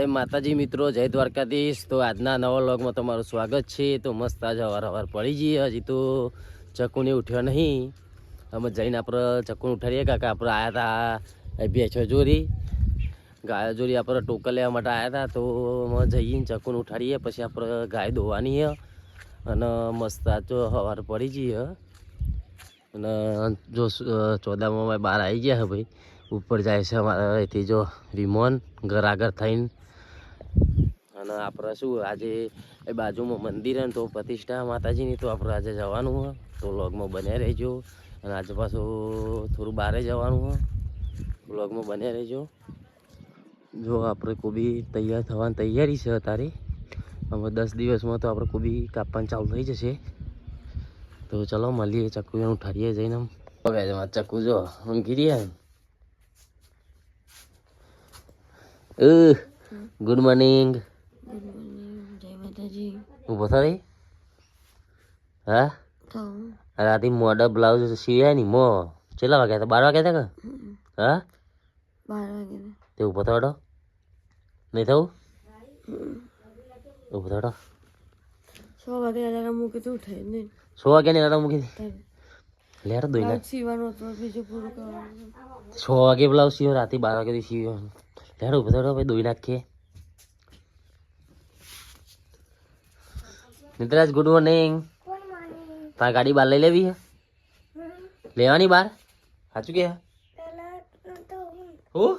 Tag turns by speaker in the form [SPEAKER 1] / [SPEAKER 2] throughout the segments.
[SPEAKER 1] જય માતાજી મિત્રો, જય દ્વારકાધીશ। તો આજના નવા વ્લોગમાં તમારું સ્વાગત છે। તો મસ્ત આજે હવાર પડી જઈએ, હજી તો ચકુને ઉઠ્યો નહીં। અમે જઈને આપણે ચકુને ઉઠાડીએ કાકા આપણે આવ્યા હતા ભેંસો જોરી ગાયો જોરી આપણે ટોકન લેવા માટે આવ્યા હતા। તો અમે જઈને ચકુને ઉઠાડીએ, પછી આપણે ગાય દોવાની છે અને મસ્ત આજ તો હવાર પડી જઈએ। અને જો ચોદામાં બહાર આવી ગયા છે ભાઈ, ઉપર જાય છે અમારા અહીંથી જો વિમોન ઘર આગળ થઈને। અને આપણે શું આજે એ બાજુમાં મંદિર ને તો પ્રતિષ્ઠા માતાજીની, તો આપણે આજે જવાનું હોય તો વ્લોગમાં બન્યા રહેજો। અને આજે પાછું થોડું બહાર જવાનું હોય, વ્લોગમાં બન્યા રહેજો। જો આપણે કોબી તૈયાર થવાની તૈયારી છે અત્યારે, અમે 10 દિવસમાં તો આપણે કોબી કાપવાનું ચાલુ થઈ જશે। તો ચલો મળીએ, ચક્કુ ઉઠાડીએ જઈને। ચક્કુ જો ઊંઘી રહ્યા। ગુડ મોર્નિંગ,
[SPEAKER 2] જય માતાજી।
[SPEAKER 1] ઉભો થઈ હા રાતે મોડા બ્લાઉઝ સીવ્યા ની મો કેટલા વાગ્યા હતા? 12 વાગ્યા હતા કે હા
[SPEAKER 2] 12 વાગ્યા
[SPEAKER 1] તે ઉભો થયો નહીં થવું? ઉભો થયો
[SPEAKER 2] 6 વાગે અલાર્મ મૂકી તો ઉઠાય નહીં।
[SPEAKER 1] 6 વાગ્યાની અલાર્મ મૂકી દીધી લેર દોઈ ના
[SPEAKER 2] સીવાનું હતું બીજું પૂરું કરવાનું।
[SPEAKER 1] 6 વાગે બ્લાઉઝ સીવ્યો, રાતે 12 વાગ્યાથી સીવ્યો। લેર ઉભો થયો ભાઈ, દોઈ નાખીએ। મિત્રાજ ગુડ મોર્નિંગ। તાર ગાડી બહાર લઈ લેવી છે? લેવાની બહાર? સાચું કે હું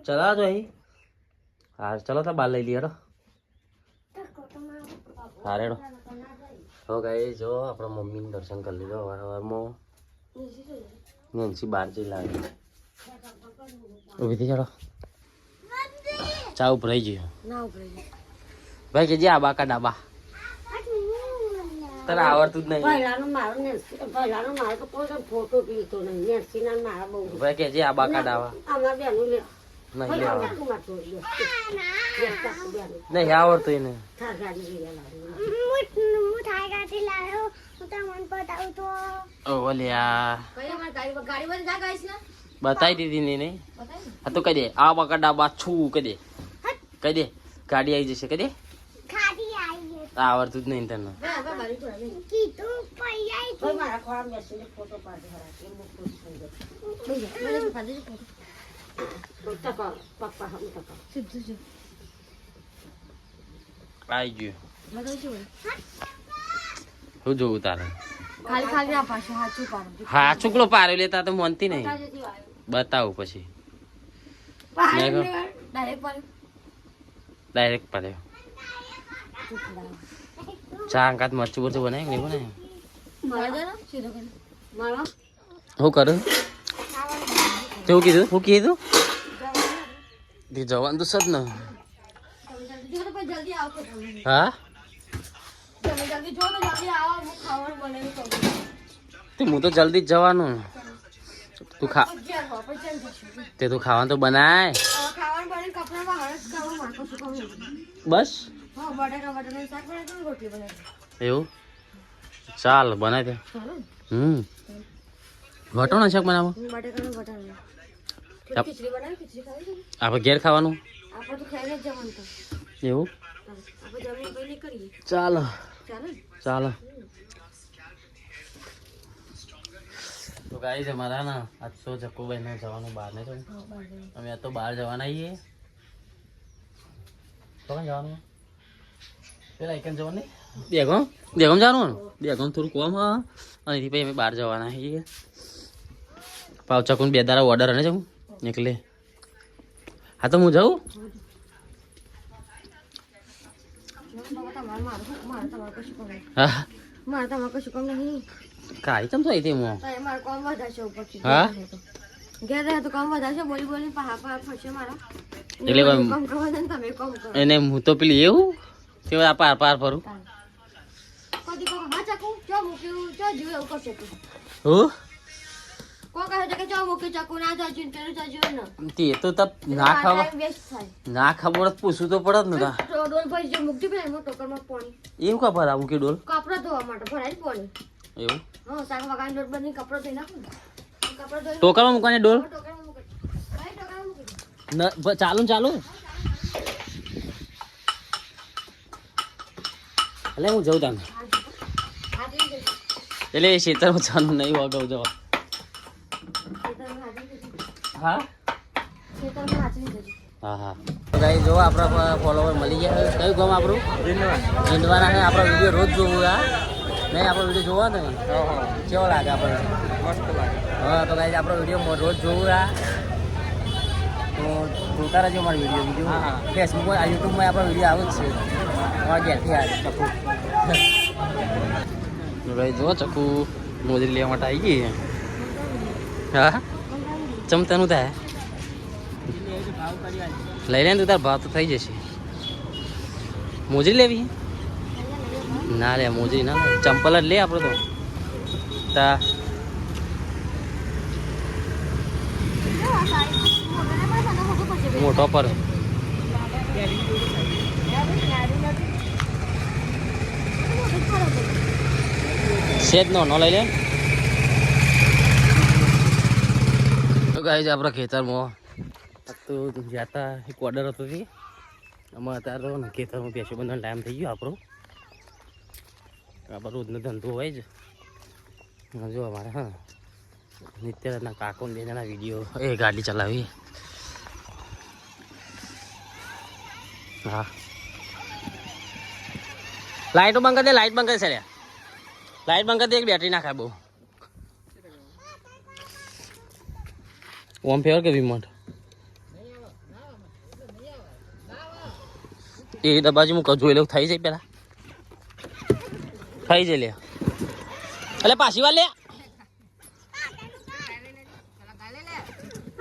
[SPEAKER 1] ચલા જો અહીં હા ચલો તો બહાર લઈ લઈએ હેડો। હા રેડો હો ગાઈ જો આપણા મમ્મીને દર્શન કરી લીધો વારમાં। નેન્સી બહાર જઈ લાગે ઉભી થઈ ચાલો ચા ઉભરાઈ ગયો
[SPEAKER 2] ના ઉભરાઈ
[SPEAKER 1] ભાઈ કે જે આબા કા ડાબા તને આવડતું જ નહીં।
[SPEAKER 2] પહેલાનું મારો તો કોઈ ફોટો પીતો નહીં, નેસીના મારા બહુ
[SPEAKER 1] ભાઈ કે જે આબા કા ડાબા
[SPEAKER 2] આમાં બેનું લે
[SPEAKER 1] નહીં લેવા
[SPEAKER 2] તું માથું
[SPEAKER 1] નહીં આવડતું એને
[SPEAKER 2] થાર ગાડી લઈ
[SPEAKER 1] ઓ ઓલ્યા બતાવી દીધી ને નહીં હા તો કહી દે આબા કા ડાબા છું કહી દે ગાડી આવી જશે કહી દે આવડતું જ નહીં તને આવી ગયું શું જોવું તારે? હા છુકલો પાર્યો લેતા તો મોનતી નહીં બતાવું પછી ડાયરેક્ટ પાડ્યો। ચા અંકાત મરચું બરચું બનાય નહીં બનાય શું કરું? શું કીધું જવાનું તો સદ ને હા હું તો જલ્દી જ જવાનું। તું ખા તે તું ખાવાનું તો બનાય બસ એવું ચાલ બનાય દે। વટોનો શાક બનાવો આપણે ઘેર ખાવાનું એવું ચાલો ચાલો। તો ગાઈ છે મારા ને આજ તો ચક્કુભાઈ ને જવાનું બહાર ને અમે તો બહાર જવાના છીએ। તો કઈ જવાનું પેલા એક જવાનું નહીં દેગમ જવાનું દેગમ થોડું કોમ હા અને એથી પછી અમે બહાર જવાના છીએ। પાવ ચકુન 2 દાડા ઓર્ડર અને જવું એટલે હા તો હું જાઉં હા કાઈ ચમ થઈ હતી હું હા એટલે એને હું તો પેલી એવું કે પાર પાર ફરું તે તો ના ખબર પૂછવું તો પડે ને એવું કા ભરાવું કે ડોલ
[SPEAKER 2] કપડા ધોવા માટે ભરાય પાણી
[SPEAKER 1] એવું
[SPEAKER 2] હા શાક વગાડી લોટ બની કપડા ધોઈ નાખો
[SPEAKER 1] ટોકરમાં મૂકવાની ડોલ ચાલુ ચાલુ એટલે હું જઉં તમે
[SPEAKER 2] હાજરી જજો.
[SPEAKER 1] એટલે એ ખેતરમાં જવાનું નહીં વગાવ જવા.
[SPEAKER 2] ખેતરમાં હાજરી જજો.
[SPEAKER 1] હા
[SPEAKER 2] ખેતરમાં હાજરી જજો.
[SPEAKER 1] હા હા ગાઈ જો આપણા ફોલોવર મળી ગયા. કયું ગામ આપણું? જીંદવાના છે. આપણો વિડીયો રોજ જોવું આ નહીં? આપણો વિડીયો જોવો ને કેવો લાગે આપણને?
[SPEAKER 3] મસ્ત લાગે.
[SPEAKER 1] હા તો ગાઈ આપણો વિડીયો રોજ જોવું આ તો જોતા રહેજો અમારો વિડીયો. બીજું ફેસબુકમાં યુટ્યુબમાં આપણો વિડીયો આવે જ છે. અમારા ઘેરથી આવે ચકુ. ભાઈ જો ચકુ મોજરી લેવા માટે આવી ગઈ. હા ચમતાનું થાય લઈ લે તું, તાર ભાવ તો થઈ જશે. મોજરી લેવી? ના લે મોજરી ના લે, ચંપલ જ લે આપણે તો. તા મોટો પર સેજ નો લઈ લે. તો ગાઈસ આપણા ખેતરમાં તો જતા એક ઓર્ડર હતો તે આમાં અત્યારે ને ખેતરમાં બેસો બંધવાનો ટાઈમ થઈ ગયો આપણો. આપણે રોજનો ધંધો હોય જ. જો અમારે હા નિત્યના કાકો બે જણા વિડીયો એ ગાડી ચલાવી. હા લાઈટો બંધ કરી દે, લાઈટ બંધ કરી છે. લાઈટ બંધ કરી દે, એક બેટરી નાખાય બહુ. ઓમ ફેવર કે વિમોટ એ દબાજી હું જોઈ લઉં થઈ જાય પેલા. થઈ જાય લે એટલે પાછી વાર લે.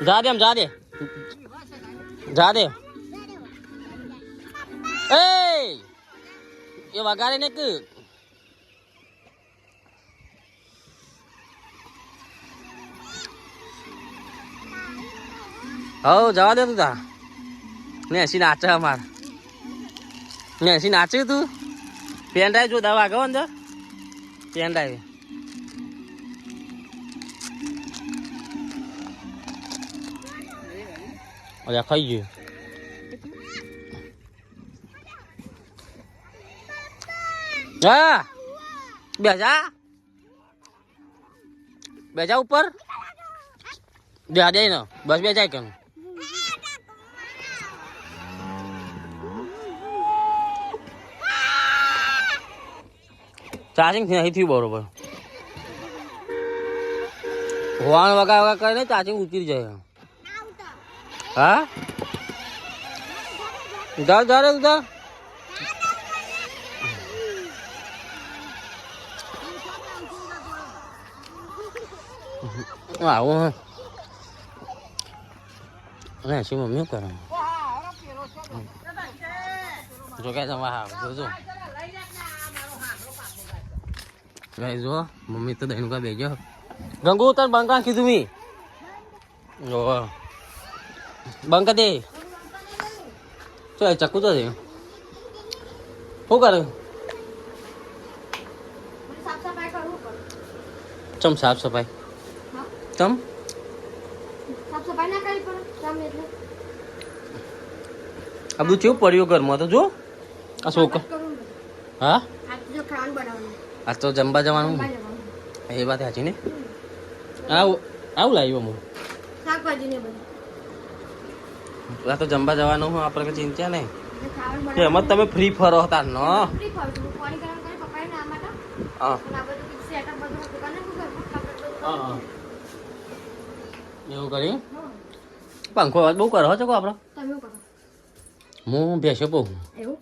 [SPEAKER 1] જા દે એમ જા દે જા દે. એ વગાડે ને કે હવ જવા દે તું તા ને હસી નાચે અમાર ને હસી નાચ્યું તું. પેન ડ્રાઈવ જો દવા ગયો અંદર પેન ડ્રાઈવ અલ્યા ખાઈ ગયું. હા બેજા ઉપર દે દે ને બસ બેજાય કેમ. ચાર્જિંગ નહીં થયું બરોબર. હોવાનું વગા કરે ને ચાર્જિંગ ઉતરી જાય. હા ઉધાર ઉધાર ઉધાર આવું ને શું મમ્મી કરે જો કે તમે હા જોજો જો મમ્મી તો દહીં કા બેજો ગંગુ તને બંકા કીધું મી ઓ બંકા દે તો ચક્કુ તો દે શું કરે ચમ સાફ સફાઈ તમ
[SPEAKER 2] સાફ સફાઈ ના કરી પણ તમે એટલે
[SPEAKER 1] આ બધું કેવું પડ્યું ઘરમાં તો જો આ છોકરા હા
[SPEAKER 2] આ જો ખાવાનું બનાવવાનું
[SPEAKER 1] આ તો જમવા જવાનું એ વાત સાચી ને. આવું લાવ્યું હું
[SPEAKER 2] શાકભાજી ને બધું
[SPEAKER 1] આ તો જમવા જવાનું હું આપણે કઈ ચિંતા નહીં.
[SPEAKER 2] ખાવાનું
[SPEAKER 1] તો એમાં તમે ફ્રી ફરો હતા ન
[SPEAKER 2] ફ્રી ફરશું પાણી ગરમ કરી પપ્પાએ ના માટે
[SPEAKER 1] હા
[SPEAKER 2] અને આ બધું સેટઅપ બધું દુકાને
[SPEAKER 1] હા એવું કરી પંખો અવાજ બહુ કરો છો આપણે.
[SPEAKER 2] તમે કરો
[SPEAKER 1] હું બેસો બહુ
[SPEAKER 2] એવું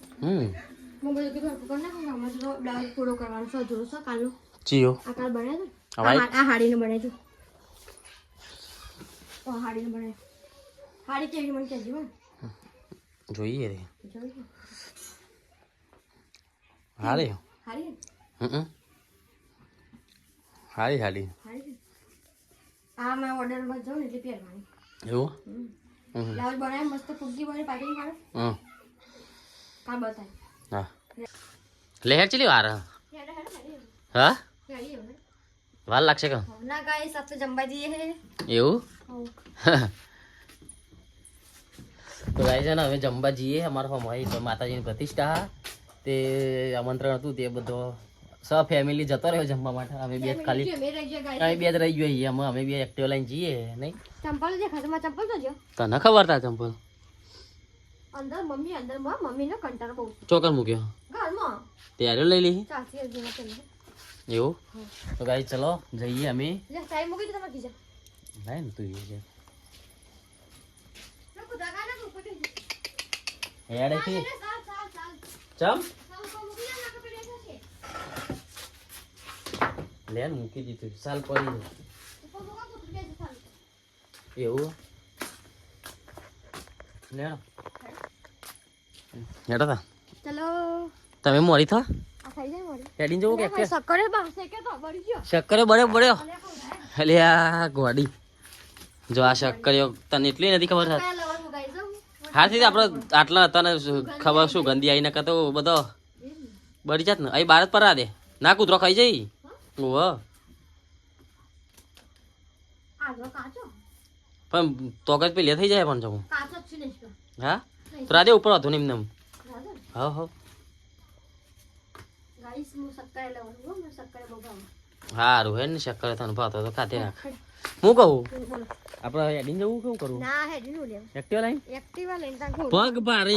[SPEAKER 1] હું
[SPEAKER 2] બધું કીધું કરી નાખું આમાં તો બ્લાઉઝ પૂરો કરવાનો છે જોરો છે કાલનો
[SPEAKER 1] ચિયો
[SPEAKER 2] આ કાલ બનાવ્યો
[SPEAKER 1] હવે
[SPEAKER 2] આ હાડીને બનાવ્યો ઓ હાડીને બનાવ્યો હાડી કેવી મને કહેજો હો
[SPEAKER 1] જોઈએ રે
[SPEAKER 2] જોઈ
[SPEAKER 1] હારી
[SPEAKER 2] હાડી
[SPEAKER 1] હારી હારી
[SPEAKER 2] હાડી આ મેં ઓર્ડરમાં જાઉં ને એટલે પહેરવાની
[SPEAKER 1] એવું
[SPEAKER 2] બ્લાઉઝ બનાવે મસ્ત ફુગ્ગી બને પેકિંગ કરે કાલ બતાય
[SPEAKER 1] હા લહેર ચલી વાર હા વાર લાગશે કે
[SPEAKER 2] ના ગાઈસ આ તો જમવા જઈએ હે
[SPEAKER 1] એવું
[SPEAKER 2] હો
[SPEAKER 1] તો ગાઈ છે ને હવે જમવા જઈએ. અમારા માતાજીની પ્રતિષ્ઠા તે આમંત્રણ હતું તે બધો સ ફેમિલી જતો રહ્યો જમવા માટે. અમે બે જ ખાલી અમે બે જ રહી જોઈએ. અમે બે એક્ટિવ લઈને જઈએ નહીં.
[SPEAKER 2] ચંપલ જે ખાતમાં ચંપલ તો જો
[SPEAKER 1] તને ખબર તા ચંપલ
[SPEAKER 2] અંદર મમ્મી અંદર મમ્મીનો કંટાળો બહુ
[SPEAKER 1] ચોકર મૂક્યો
[SPEAKER 2] ઘરમાં
[SPEAKER 1] ત્યારે લઈ લીધી
[SPEAKER 2] ચાસી અજીને ચલે
[SPEAKER 1] એવું. તો ગાઈ ચલો જઈએ અમે.
[SPEAKER 2] લે સાઈ મૂકી દે તમાર કીજા
[SPEAKER 1] નહીં ને તું એ છે
[SPEAKER 2] ના ખુદા કા ના ઉપર
[SPEAKER 1] હેડે થી
[SPEAKER 2] ચાલ ચાલ ચાલ
[SPEAKER 1] ચમ
[SPEAKER 2] ચાલ કો મૂકી દે ના કપડે છે
[SPEAKER 1] લે ને મૂકી દીધું સાલ પડી
[SPEAKER 2] ઉપર મૂકા કુતરી દે ચાલ
[SPEAKER 1] એવું લે હેડો તા
[SPEAKER 2] ચલો
[SPEAKER 1] તમે મોરી થા
[SPEAKER 2] આ ખાઈ જાય મોરી
[SPEAKER 1] હેડીને જવું કે
[SPEAKER 2] સક્કરે બાસે કે તો બળી ગયો
[SPEAKER 1] શક્કરે બળ્યો બળ્યો
[SPEAKER 2] અને ખવડાય
[SPEAKER 1] એટલે આ ગોડી જો આ શક્કરીઓ તને એટલી નથી ખબર
[SPEAKER 2] કયા લવર મુગાઈ જાઉં
[SPEAKER 1] હાથી આપણે આટલા તને ખબર શું ગંદી આવીને કતો બધો બળી જાત ને અહીં બાર જ પરા દે ના કૂતરો ખાઈ જઈ ઓહ
[SPEAKER 2] આજો કાચો
[SPEAKER 1] પણ તોકત પેલી થઈ જાય પણ જવું
[SPEAKER 2] કાચો જ છે ને
[SPEAKER 1] હા તો રાધે ઉપર હતું ને એમને
[SPEAKER 2] રાધે
[SPEAKER 1] હા હા
[SPEAKER 2] ગાઈસ હું સક્કરે લવર હું સક્કરે બગાવું
[SPEAKER 1] સારું હે ને શક્કર તને ભાવતો તો ખાતે નાખ હું કહું
[SPEAKER 2] બોલો
[SPEAKER 1] આપણે હેડીને જવું કેવું કરવું
[SPEAKER 2] ના હેડી નું લેવ
[SPEAKER 1] એક્ટિવા લાઈન
[SPEAKER 2] એક્ટિવા લઈને તા ઘોડો
[SPEAKER 1] પગ ભારે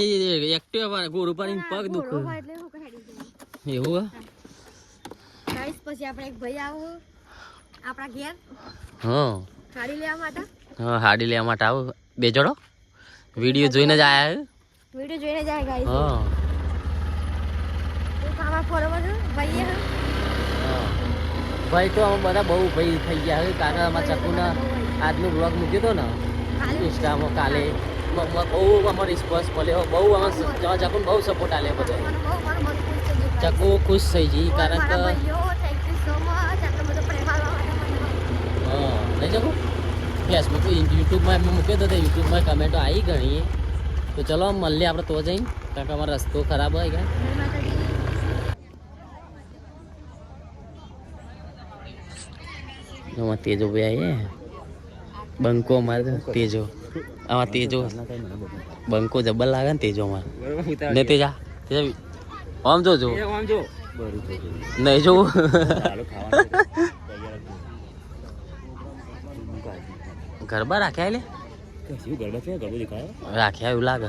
[SPEAKER 1] એક્ટિવા ભારે ગોરું પાડીને પગ દુખે
[SPEAKER 2] ઘોડો હોય એટલે હું હેડી જવું
[SPEAKER 1] એવું
[SPEAKER 2] ગાઈસ પછી આપણે એક ભાઈ આવો આપણા ઘેર
[SPEAKER 1] હા
[SPEAKER 2] ગાડી લેવા માટે
[SPEAKER 1] હા હાડી લેવા માટે આવો બે જોડો વિડીયો જોઈને જ આયા
[SPEAKER 2] વિડિયો જોઈને જાય ગાઈસ
[SPEAKER 1] હા
[SPEAKER 2] હું કામા ફોરવર ભાઈ હે
[SPEAKER 1] ભાઈ તો અમે બધા બહુ ભાઈ થઈ ગયા હવે કારણ અમારા ચકુના આજનો બ્લોગ મૂક્યો હતો ને ઇન્સ્ટામાં કાલે બહુ અમારો રિસ્પોન્સ મળ્યો બહુ અમારા ચકુને બહુ સપોર્ટ આલે બધો ચકુ ખુશ થઈ ગઈ કારણ કે
[SPEAKER 2] થેન્ક યુ સો મચ આટલો બધો પ્રેમ આપવા માટે
[SPEAKER 1] હા નહીં ચકુ ફેસબુક યુટ્યુબમાં એમને મૂક્યો હતો યુટ્યુબમાં કમેન્ટો આવી ઘણી તો ચલો મળીએ આપણે તો જઈને કારણ કે અમારો રસ્તો ખરાબ હોય ગયા આમાં તેજો ભાઈ આવીએ બંકો મારે તેજો આમાં તેજો બંકો જબ્બર લાગે ને તેજો મારે ને તેજા તેજા આમ જોજો નહીં જોવું ગરબા રાખ્યા રાખ્યા એવું લાગે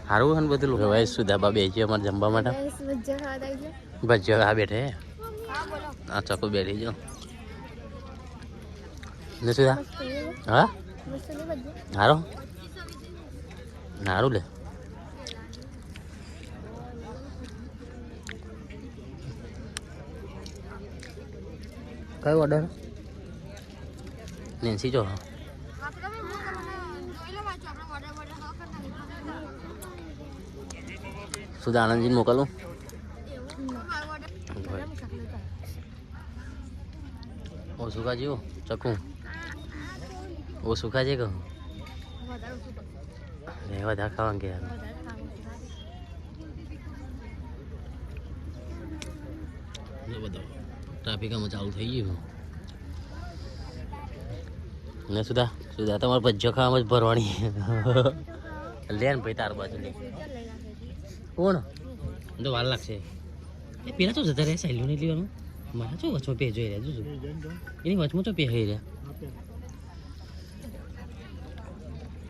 [SPEAKER 1] સારું છે ને બધું ભાઈ સુધાબા બેસી અમારે જમવા માટે ભજીયો આ બેઠે આ ચકુ બેઠી જો ને સુધા હા સારું સારું લે કયો ઓર્ડર નેન્સી જો સુધા આનંદજીને મોકલું ઓછું ખાજે ચકું ઓછું ખાજે કહું વધારે ખાવાનું કે બધો ટ્રાફિકમાં ચાલુ થઈ ગયું ને સુધા સુધા તમારે ભજીયો ખાવામાં જ ભરવાની લે ને ભાઈ તાર બાજુ લે કોણ તો વાર લાગશે એ પેલા તો જતા રહ્યા સાઈલું નહીં લેવાનું મારા શું વચમાં પે જોઈ રહ્યા જોજો એની વચમાં તો પે થઈ રહ્યા